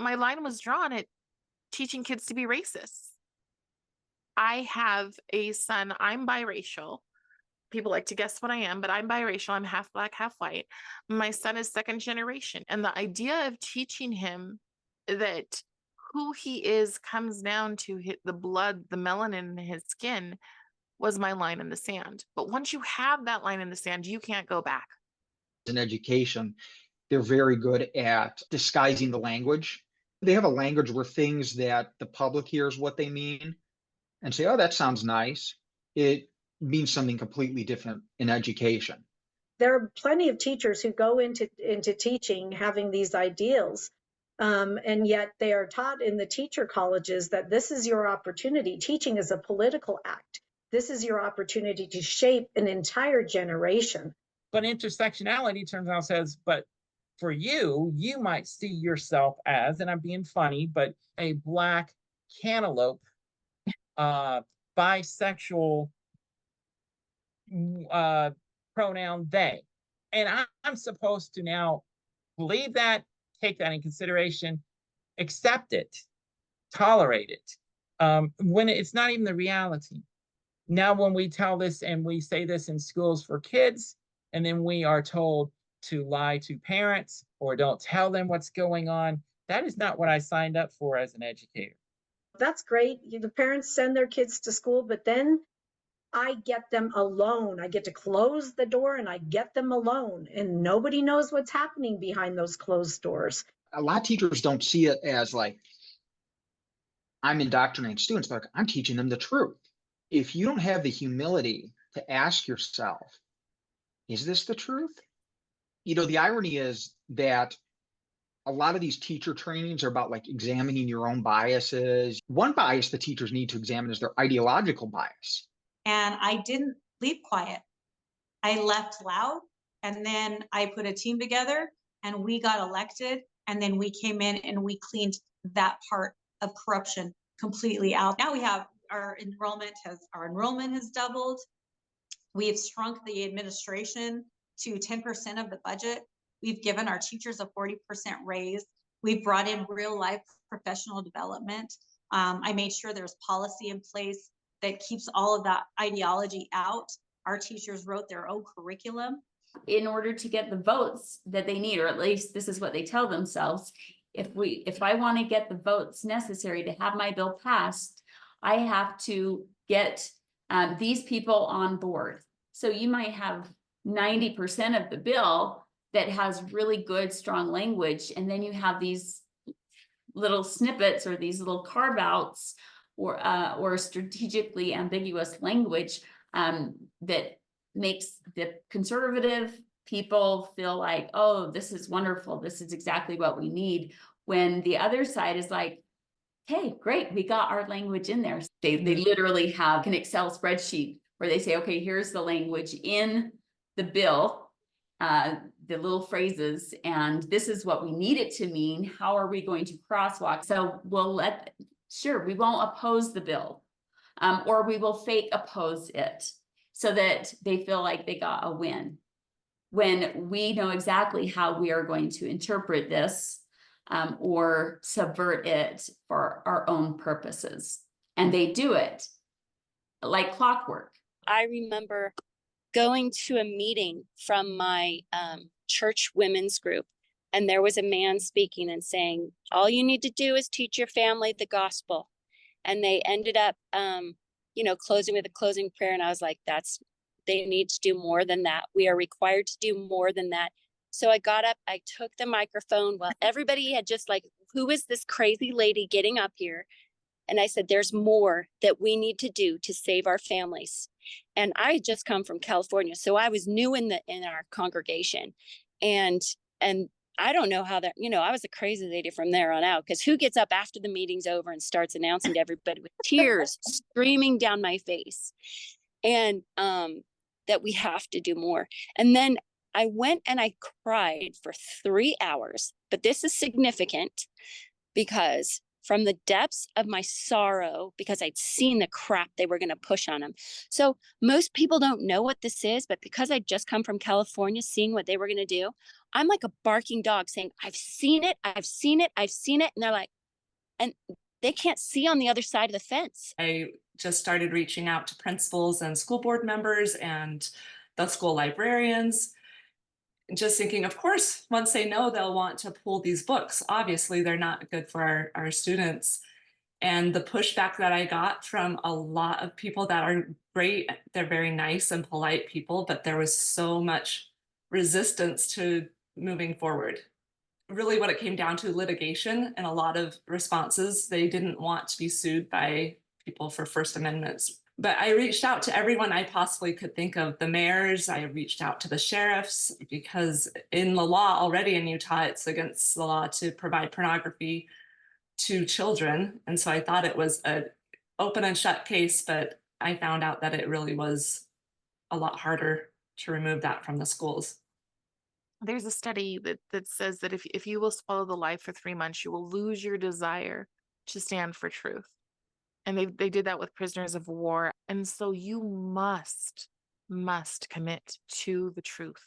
my line was drawn at teaching kids to be racist. I have a son, I'm biracial. People like to guess what I am, but I'm biracial. I'm half black, half white. My son is second generation. And the idea of teaching him that who he is comes down to the blood, the melanin in his skin was my line in the sand. But once you have that line in the sand, you can't go back. In education, they're very good at disguising the language. They have a language where things that the public hears what they mean and say, oh, that sounds nice. It means something completely different in education. There are plenty of teachers who go into teaching having these ideals, and yet they are taught in the teacher colleges that this is your opportunity. Teaching is a political act. This is your opportunity to shape an entire generation. But intersectionality turns out says, but for you, you might see yourself as, and I'm being funny, but a black cantaloupe, bisexual, pronoun they. And I'm supposed to now believe that, take that in consideration, accept it, tolerate it, when it's not even the reality. Now, when we tell this and we say this in schools for kids, and then we are told to lie to parents or don't tell them what's going on, that is not what I signed up for as an educator. That's great. The parents send their kids to school, but then I get them alone. I get to close the door and I get them alone, and nobody knows what's happening behind those closed doors. A lot of teachers don't see it as like, I'm indoctrinating students, but I'm teaching them the truth. If you don't have the humility to ask yourself, is this the truth? You know, the irony is that a lot of these teacher trainings are about like examining your own biases. One bias the teachers need to examine is their ideological bias. And I didn't leave quiet. I left loud, and then I put a team together and we got elected, and then we came in and we cleaned that part of corruption completely out. Now we have our enrollment has doubled. We have shrunk the administration to 10% of the budget. We've given our teachers a 40% raise. We've brought in real life professional development. I made sure there's policy in place that keeps all of that ideology out. Our teachers wrote their own curriculum. In order to get the votes that they need, or at least this is what they tell themselves, if I want to get the votes necessary to have my bill passed, I have to get these people on board. So you might have 90% of the bill that has really good, strong language, and then you have these little snippets or these little carve outs or strategically ambiguous language that makes the conservative people feel like, oh, this is wonderful, this is exactly what we need, when the other side is like, hey, great, we got our language in there. They literally have an Excel spreadsheet where they say, okay, here's the language in the bill, the little phrases, and this is what we need it to mean. How are we going to crosswalk? So we won't oppose the bill, or we will fake oppose it so that they feel like they got a win, when we know exactly how we are going to interpret this or subvert it for our own purposes. And they do it like clockwork. I remember going to a meeting from my church women's group, and there was a man speaking and saying, all you need to do is teach your family the gospel. And they ended up, closing with a closing prayer. And I was like, they need to do more than that. We are required to do more than that. So I got up, I took the microphone while everybody had just like, who is this crazy lady getting up here? And I said, there's more that we need to do to save our families. And I had just come from California, so I was new in our congregation. And I don't know how that, I was a crazy lady from there on out, because who gets up after the meeting's over and starts announcing to everybody with tears streaming down my face, and that we have to do more. And then I went and I cried for 3 hours. But this is significant because from the depths of my sorrow because I'd seen the crap they were going to push on them. So most people don't know what this is, but because I just come from California, seeing what they were going to do, I'm like a barking dog saying, I've seen it, I've seen it, I've seen it. And they're like, and they can't see on the other side of the fence. I just started reaching out to principals and school board members and the school librarians, just thinking, of course, once they know, they'll want to pull these books. Obviously, they're not good for our students. And the pushback that I got from a lot of people that are great, they're very nice and polite people, but there was so much resistance to moving forward. Really what it came down to, litigation, and a lot of responses, they didn't want to be sued by people for First Amendments. But I reached out to everyone I possibly could think of, the mayors, I reached out to the sheriffs, because in the law already in Utah, it's against the law to provide pornography to children. And so I thought it was an open and shut case, but I found out that it really was a lot harder to remove that from the schools. There's a study that says that if you will swallow the lie for 3 months, you will lose your desire to stand for truth. And they did that with prisoners of war. And so you must commit to the truth.